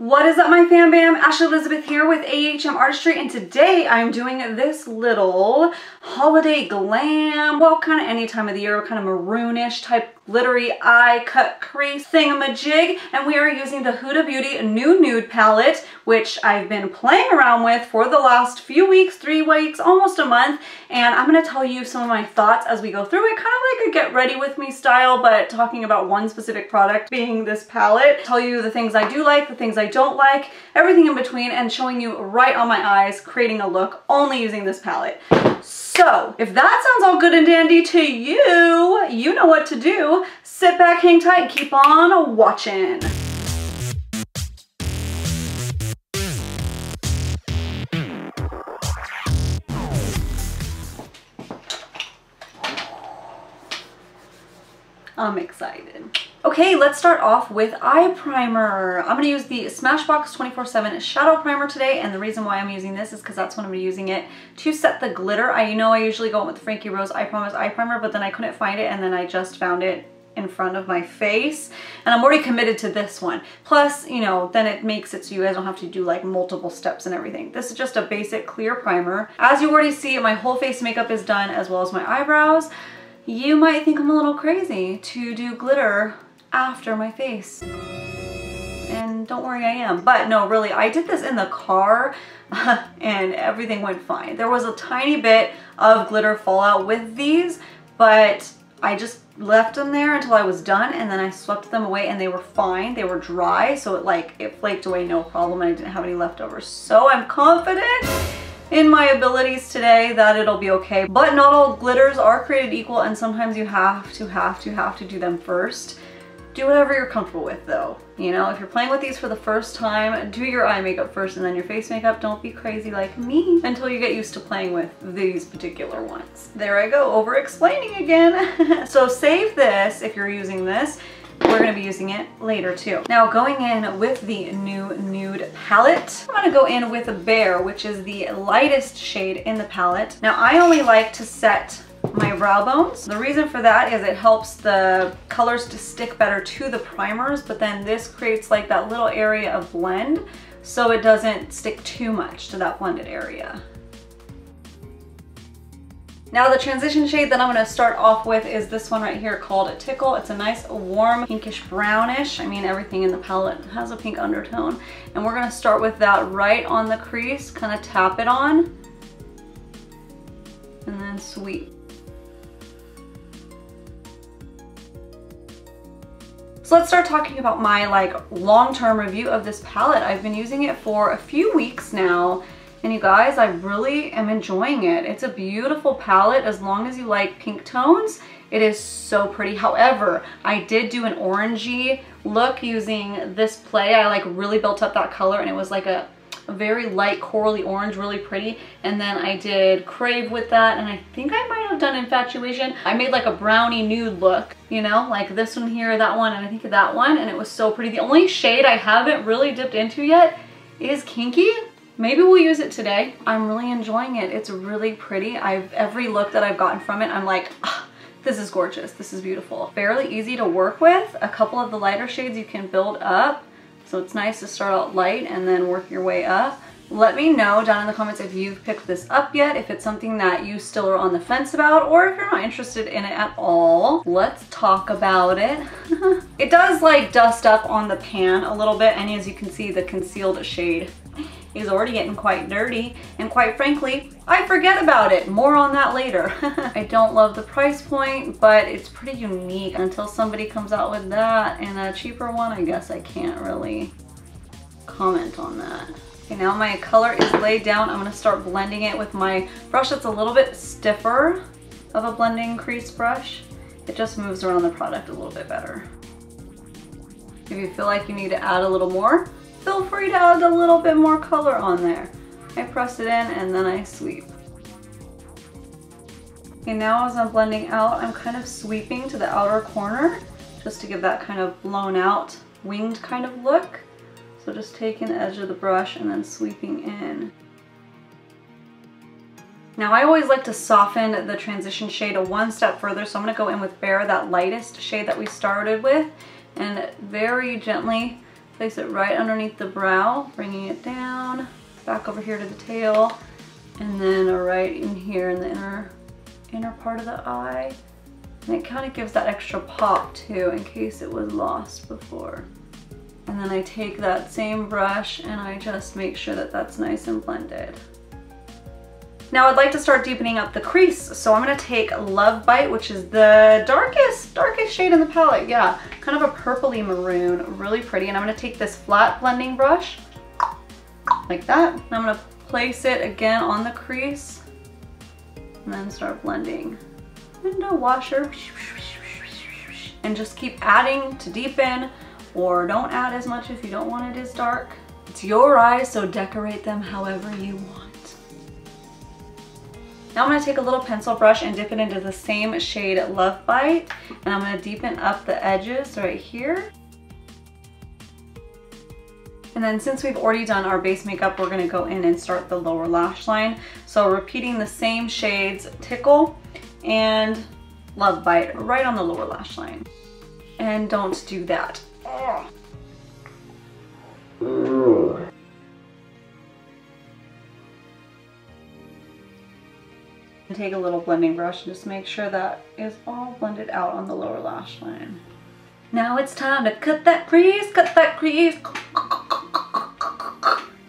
What is up, my fam bam? Ashley Elizabeth here with AHM Artistry, and today I'm doing this little holiday glam, well, kind of any time of the year, kind of maroonish type glittery eye cut crease thingamajig, and we are using the Huda Beauty New Nude palette, which I've been playing around with for the last few weeks, 3 weeks, almost a month, and I'm going to tell you some of my thoughts as we go through it, kind of like a get ready with me style, but talking about one specific product being this palette. Tell you the things I do like, the things I don't like, everything in between, and showing you right on my eyes, creating a look only using this palette. So if that sounds all good and dandy to you, you know what to do. Sit back, hang tight, and keep on watching. I'm excited. Okay, let's start off with eye primer. I'm going to use the Smashbox 24/7 Shadow Primer today, and the reason why I'm using this is because that's when I'm using it to set the glitter. I usually go with the Frankie Rose I Promise eye primer, but then I couldn't find it, and then I just found it in front of my face, and I'm already committed to this one. Plus, then it makes it so you guys don't have to do like multiple steps and everything. This is just a basic clear primer. As you already see, my whole face makeup is done, as well as my eyebrows. You might think I'm a little crazy to do glitter after my face, and don't worry, I am. But no, really, I did this in the car and everything went fine. There was a tiny bit of glitter fallout with these, but I just left them there until I was done, and then I swept them away and they were fine. They were dry, so it flaked away no problem, and I didn't have any leftovers. So I'm confident in my abilities today that it'll be okay. But not all glitters are created equal, and sometimes you have to do them first. Do whatever you're comfortable with though. If you're playing with these for the first time, do your eye makeup first and then your face makeup. Don't be crazy like me until you get used to playing with these particular ones. There I go, over explaining again. So save this if you're using this. We're going to be using it later too. Now, going in with the New Nude palette, I'm going to go in with Bare, which is the lightest shade in the palette. Now, I only like to set my brow bones. The reason for that is it helps the colors to stick better to the primers, but then this creates like that little area of blend, so it doesn't stick too much to that blended area. Now the transition shade that I'm going to start off with is this one right here called Tickle. It's a nice warm pinkish brownish. Everything in the palette has a pink undertone. And we're going to start with that right on the crease, kind of tap it on, and then sweep. So let's start talking about my long-term review of this palette. I've been using it for a few weeks now. And you guys, I really am enjoying it. It's a beautiful palette as long as you like pink tones. It is so pretty. However, I did do an orangey look using this play. I really built up that color, and it was like a very light corally orange, really pretty. And then I did Crave with that, and I think I might have done Infatuation. I made like a brownie nude look, like this one here, that one, and I think that one, and it was so pretty. The only shade I haven't really dipped into yet is Kinky. Maybe we'll use it today. I'm really enjoying it. It's really pretty. Every look that I've gotten from it, I'm like, ah, this is gorgeous. This is beautiful. Fairly easy to work with. A couple of the lighter shades you can build up. So it's nice to start out light and then work your way up. Let me know down in the comments if you've picked this up yet, if it's something that you still are on the fence about, or if you're not interested in it at all. Let's talk about it. It does dust up on the pan a little bit, and as you can see, the concealed shade is already getting quite dirty, and quite frankly, I forget about it. More on that later. I don't love the price point, but it's pretty unique. Until somebody comes out with that and a cheaper one, I guess I can't really comment on that. Okay, now my color is laid down. I'm gonna start blending it with my brush that's a little bit stiffer of a blending crease brush. It just moves around the product a little bit better. If you feel like you need to add a little more, feel free to add a little bit more color on there. I press it in and then I sweep. Okay, now as I'm blending out, I'm kind of sweeping to the outer corner just to give that kind of blown out, winged kind of look. So just taking the edge of the brush and then sweeping in. Now I always like to soften the transition shade one step further, so I'm going to go in with Bare, that lightest shade that we started with, and very gently place it right underneath the brow, bringing it down, back over here to the tail, and then right in here in the inner part of the eye. And it kind of gives that extra pop too, in case it was lost before. And then I take that same brush and I just make sure that that's nice and blended. Now I'd like to start deepening up the crease. So I'm gonna take Love Bite, which is the darkest shade in the palette. Yeah, kind of a purpley maroon, really pretty. And I'm gonna take this flat blending brush, like that. And I'm gonna place it again on the crease and then start blending. Window washer. And just keep adding to deepen, or don't add as much if you don't want it as dark. It's your eyes, so decorate them however you want. Now I'm going to take a little pencil brush and dip it into the same shade Love Bite, and I'm going to deepen up the edges right here. And then since we've already done our base makeup, we're going to go in and start the lower lash line. So repeating the same shades, Tickle and Love Bite right on the lower lash line. And don't do that. Take a little blending brush and just make sure that is all blended out on the lower lash line. Now it's time to cut that crease, cut that crease.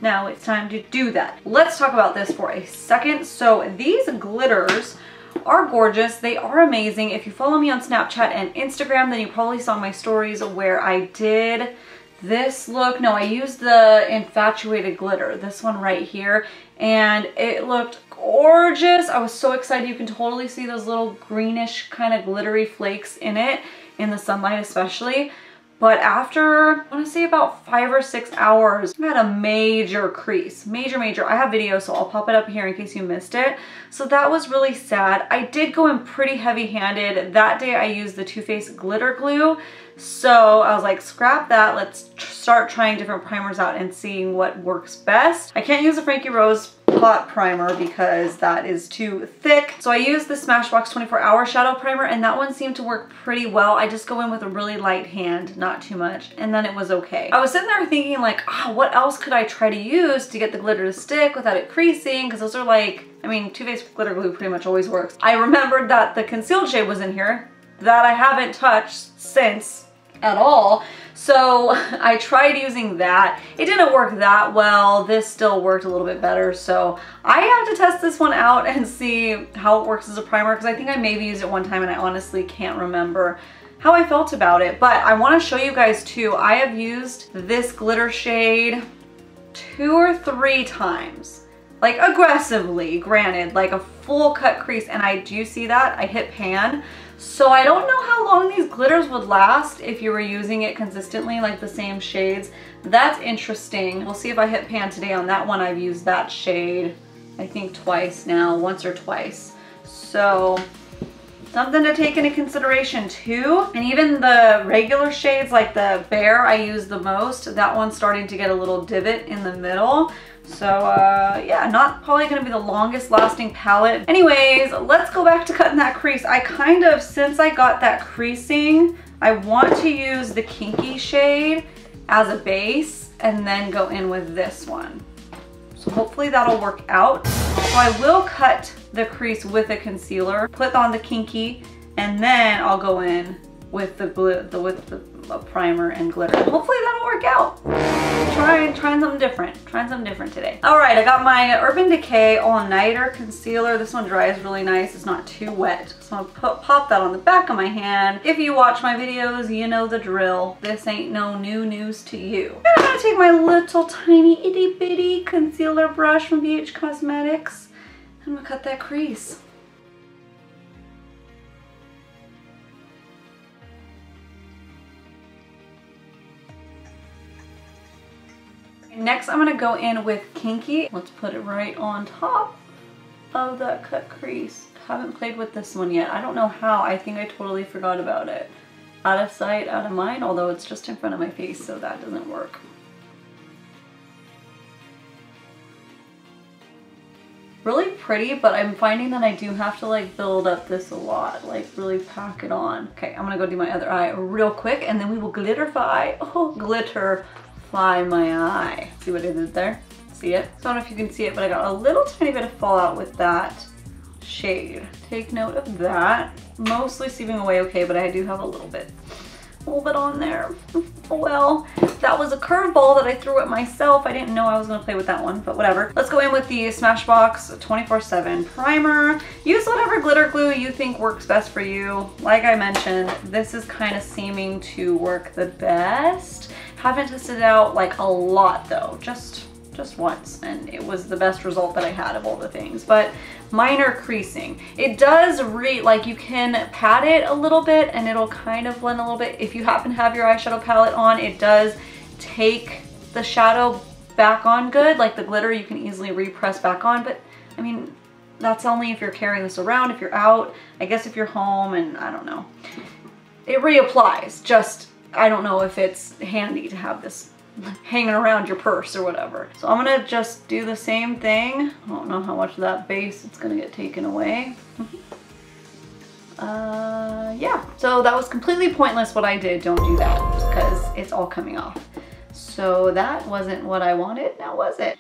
Now it's time to do that. Let's talk about this for a second. So these glitters are gorgeous. They are amazing. If you follow me on Snapchat and Instagram, then you probably saw my stories where I did this look. No, I used the Infatuated glitter, this one right here, and it looked gorgeous. I was so excited. You can totally see those little greenish kind of glittery flakes in it, in the sunlight especially. But after, I want to say about 5 or 6 hours, I had a major crease, major. I have video, so I'll pop it up here in case you missed it. So that was really sad. I did go in pretty heavy-handed. That day I used the Too Faced glitter glue. So I was like, scrap that. Let's start trying different primers out and seeing what works best. I can't use a Frankie Rose Pot primer because that is too thick. So I used the Smashbox 24-hour shadow primer, and that one seemed to work pretty well. I just go in with a really light hand, not too much, and then it was okay. I was sitting there thinking like, what else could I try to use to get the glitter to stick without it creasing? Because those are like, I mean, Too Faced glitter glue pretty much always works. I remembered that the concealed shade was in here that I haven't touched since at all. So I tried using that. It didn't work that well. This still worked a little bit better. So I have to test this one out and see how it works as a primer, because I think I maybe used it one time and I honestly can't remember how I felt about it. But I want to show you guys too. I have used this glitter shade 2 or 3 times. Like aggressively, granted, like a full cut crease, and I do see that. I hit pan. So I don't know how long these glitters would last if you were using it consistently, like the same shades. That's interesting. We'll see if I hit pan today on that one. I've used that shade, I think twice now, once or twice. So something to take into consideration too. And even the regular shades, like the Bear, I use the most. That one's starting to get a little divot in the middle. So yeah, not probably gonna be the longest lasting palette. Anyways, let's go back to cutting that crease. I kind of, since I got that creasing, I want to use the Kinky shade as a base and then go in with this one. So hopefully that'll work out. So I will cut the crease with a concealer, put on the Kinky, and then I'll go in with the primer and glitter. Hopefully that'll work out. Trying something different. Trying something different today. All right, I got my Urban Decay All Nighter Concealer. This one dries really nice. It's not too wet. So I'm gonna pop that on the back of my hand. If you watch my videos, you know the drill. This ain't no new news to you. And I'm gonna take my little tiny itty bitty concealer brush from BH Cosmetics. I'm gonna cut that crease. Next, I'm gonna go in with Kinky. Let's put it right on top of that cut crease. Haven't played with this one yet. I don't know how. I think I totally forgot about it. Out of sight, out of mind, although it's just in front of my face, so that doesn't work. Really pretty, but I'm finding that I do have to like build up this a lot, like really pack it on. Okay, I'm gonna go do my other eye real quick and then we will glitterify. Oh, glitterfy. apply my eye. See what I did there? See it? So I don't know if you can see it, but I got a little tiny bit of fallout with that shade. Take note of that. Mostly seeping away okay, but I do have a little bit on there. Well, that was a curveball that I threw at myself. I didn't know I was gonna play with that one, but whatever. Let's go in with the Smashbox 24/7 primer. Use whatever glitter glue you think works best for you. Like I mentioned, this is kind of seeming to work the best. Haven't tested it out like a lot though, just once, and it was the best result that I had of all the things. But minor creasing. It does like you can pat it a little bit and it'll kind of blend a little bit. If you happen to have your eyeshadow palette on, it does take the shadow back on good. Like the glitter you can easily repress back on, but I mean, that's only if you're carrying this around. If you're out, I guess if you're home, and I don't know. It reapplies, just I don't know if it's handy to have this hanging around your purse or whatever. So I'm gonna just do the same thing. I don't know how much of that base it's gonna get taken away. Yeah, so that was completely pointless what I did. Don't do that because it's all coming off. So that wasn't what I wanted, now was it?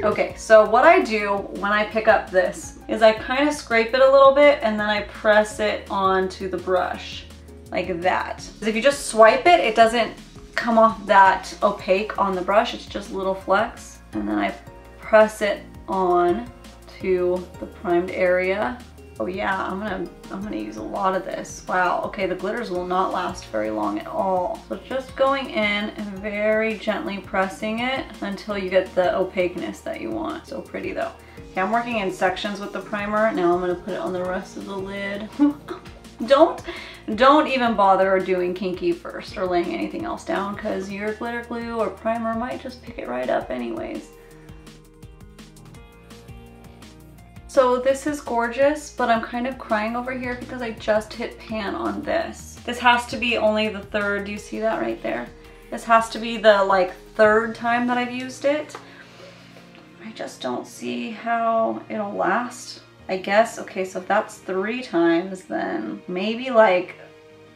Okay, so what I do when I pick up this is I kind of scrape it a little bit and then I press it onto the brush. Like that. If you just swipe it, it doesn't come off that opaque on the brush. It's just little flecks. And then I press it on to the primed area. Oh yeah, I'm gonna use a lot of this. Wow, okay, the glitters will not last very long at all. So just going in and very gently pressing it until you get the opaqueness that you want. So pretty though. Okay, I'm working in sections with the primer. Now I'm gonna put it on the rest of the lid. Don't even bother doing kinky first or laying anything else down because your glitter glue or primer might just pick it right up anyways. So this is gorgeous, but I'm kind of crying over here because I just hit pan on this. This has to be only the third, do you see that right there? This has to be the like third time that I've used it. I just don't see how it'll last. I guess, okay, so if that's 3 times, then maybe like,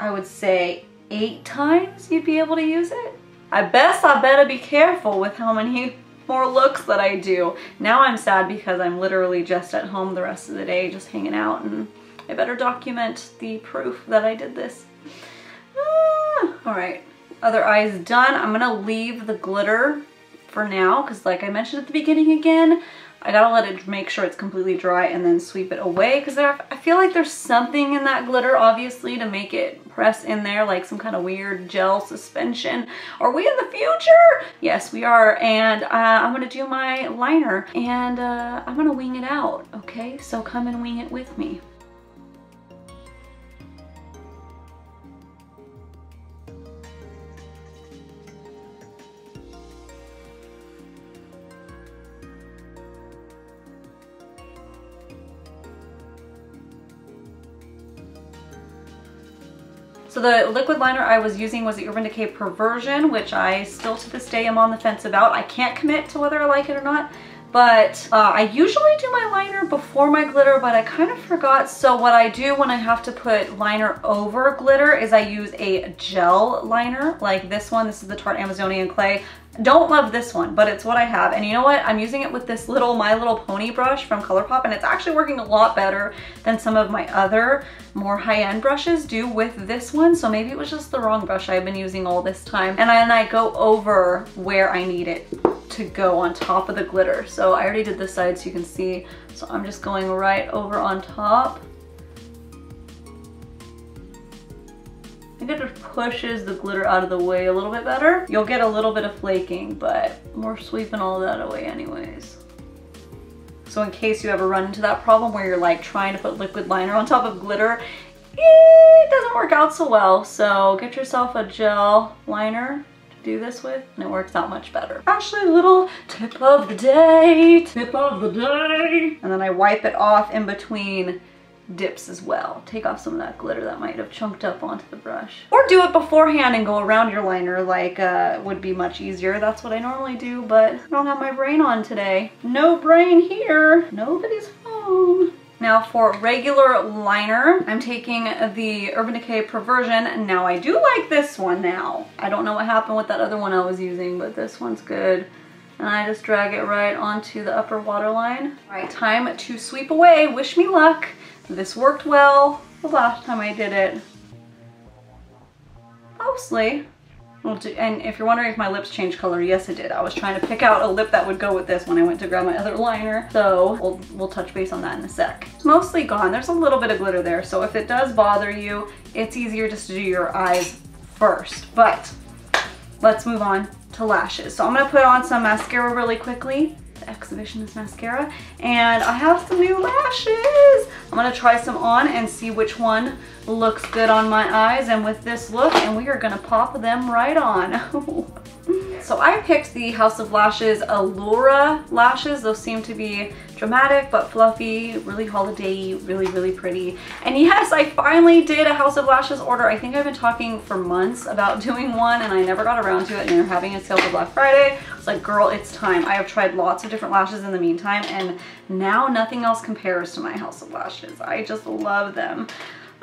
I would say 8 times you'd be able to use it. I better be careful with how many more looks that I do. Now I'm sad because I'm literally just at home the rest of the day, just hanging out, and I better document the proof that I did this. All right, other eye is done. I'm gonna leave the glitter for now, because like I mentioned at the beginning again, I gotta let it make sure it's completely dry and then sweep it away, because I feel like there's something in that glitter, obviously, to make it press in there, like some kind of weird gel suspension. Are we in the future? Yes, we are. And I'm gonna do my liner and I'm gonna wing it out, okay? So come and wing it with me. So the liquid liner I was using was the Urban Decay Perversion, which I still to this day am on the fence about. I can't commit to whether I like it or not, but I usually do my liner before my glitter, but I kind of forgot. So what I do when I have to put liner over glitter is I use a gel liner like this one. This is the Tarte Amazonian Clay. Don't love this one, but it's what I have. And you know what? I'm using it with this little My Little Pony brush from ColourPop, and it's actually working a lot better than some of my other more high-end brushes do with this one. So maybe it was just the wrong brush I've been using all this time. And then I go over where I need it to go on top of the glitter. So I already did this side so you can see. So I'm just going right over on top. I think it just pushes the glitter out of the way a little bit better. You'll get a little bit of flaking, but we're sweeping all that away anyways. So in case you ever run into that problem where you're like trying to put liquid liner on top of glitter, it doesn't work out so well. So get yourself a gel liner to do this with, and it works out much better. Actually, little tip of the day, And then I wipe it off in between dips as well. Take off some of that glitter that might have chunked up onto the brush. Or do it beforehand and go around your liner, like would be much easier. That's what I normally do, but I don't have my brain on today. No brain here. Nobody's home. Now for regular liner, I'm taking the Urban Decay Perversion. Now I do like this one now. I don't know what happened with that other one I was using, but this one's good. And I just drag it right onto the upper waterline. All right, time to sweep away. Wish me luck. This worked well the last time I did it. Mostly. And if you're wondering if my lips changed color, yes it did. I was trying to pick out a lip that would go with this when I went to grab my other liner. So we'll touch base on that in a sec. It's mostly gone. There's a little bit of glitter there. So if it does bother you, it's easier just to do your eyes first. But let's move on to lashes. So I'm gonna put on some mascara really quickly. The Exhibitionist mascara, and I have some new lashes. I'm gonna try some on and see which one looks good on my eyes and with this look, and we are gonna pop them right on. So I picked the House of Lashes Allura lashes. Those seem to be dramatic but fluffy, really holiday-y, really, really pretty. And yes, I finally did a House of Lashes order. I think I've been talking for months about doing one and I never got around to it, and they're having a sale for Black Friday. I was like, girl, it's time. I have tried lots of different lashes in the meantime, and now nothing else compares to my House of Lashes. I just love them.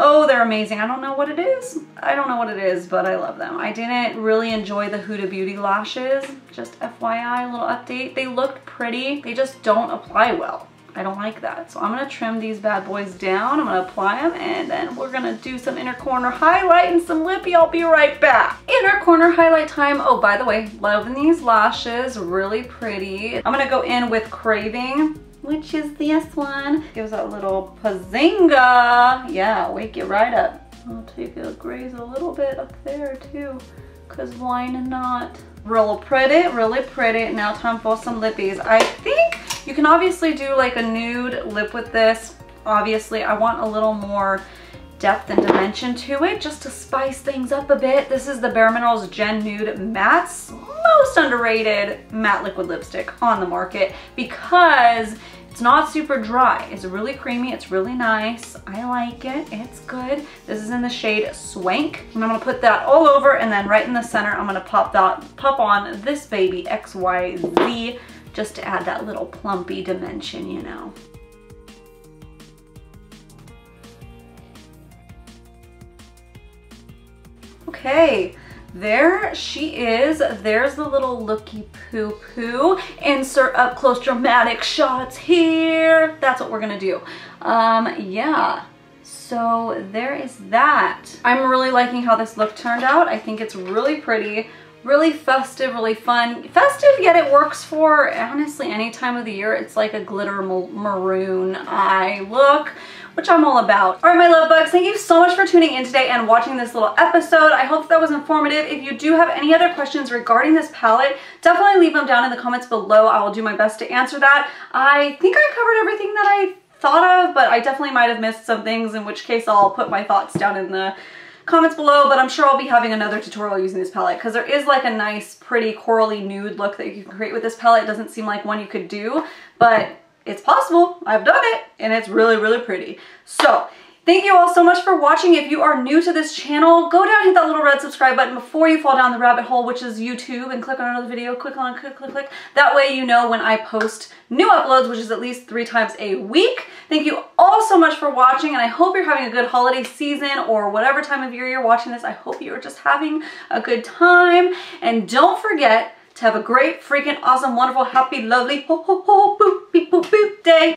Oh, they're amazing. I don't know what it is. I don't know what it is, but I love them. I didn't really enjoy the Huda Beauty lashes. Just FYI, a little update. They looked pretty. They just don't apply well. I don't like that. So I'm gonna trim these bad boys down. I'm gonna apply them, and then we're gonna do some inner corner highlight and some lippy. I'll be right back. Inner corner highlight time. Oh, by the way, loving these lashes. Really pretty. I'm gonna go in with Craving, which is this one. Gives that little pazinga. Yeah, wake it right up. I'll take a graze a little bit up there too, because why not? Real pretty, really pretty. Now time for some lippies. I think you can obviously do like a nude lip with this. Obviously, I want a little more depth and dimension to it, just to spice things up a bit. This is the Bare Minerals Gen Nude Matte's most underrated matte liquid lipstick on the market because it's not super dry. It's really creamy. It's really nice. I like it. It's good. This is in the shade Swank. And I'm gonna put that all over, and then right in the center, I'm gonna pop on this baby XYZ, just to add that little plumpy dimension, you know. Okay, there she is. There's the little looky poo poo. Insert up close dramatic shots here. That's what we're gonna do. Yeah, so there is that. I'm really liking how this look turned out. I think it's really pretty, really festive, really fun. Festive, yet it works for honestly any time of the year. It's like a glitter maroon eye look, which I'm all about. All right, my love bugs, thank you so much for tuning in today and watching this little episode. I hope that was informative. If you do have any other questions regarding this palette, definitely leave them down in the comments below. I will do my best to answer that. I think I covered everything that I thought of, but I definitely might have missed some things, in which case I'll put my thoughts down in the comments below, but I'm sure I'll be having another tutorial using this palette because there is like a nice, pretty corally nude look that you can create with this palette. It doesn't seem like one you could do, but it's possible. I've done it and it's really, really pretty. So thank you all so much for watching. If you are new to this channel, go down and hit that little red subscribe button before you fall down the rabbit hole, which is YouTube, and click on another video. Click. That way you know when I post new uploads, which is at least 3 times a week. Thank you all so much for watching, and I hope you're having a good holiday season, or whatever time of year you're watching this. I hope you're just having a good time. And don't forget to have a great, freaking awesome, wonderful, happy, lovely, ho ho ho, boop beep boop boop day.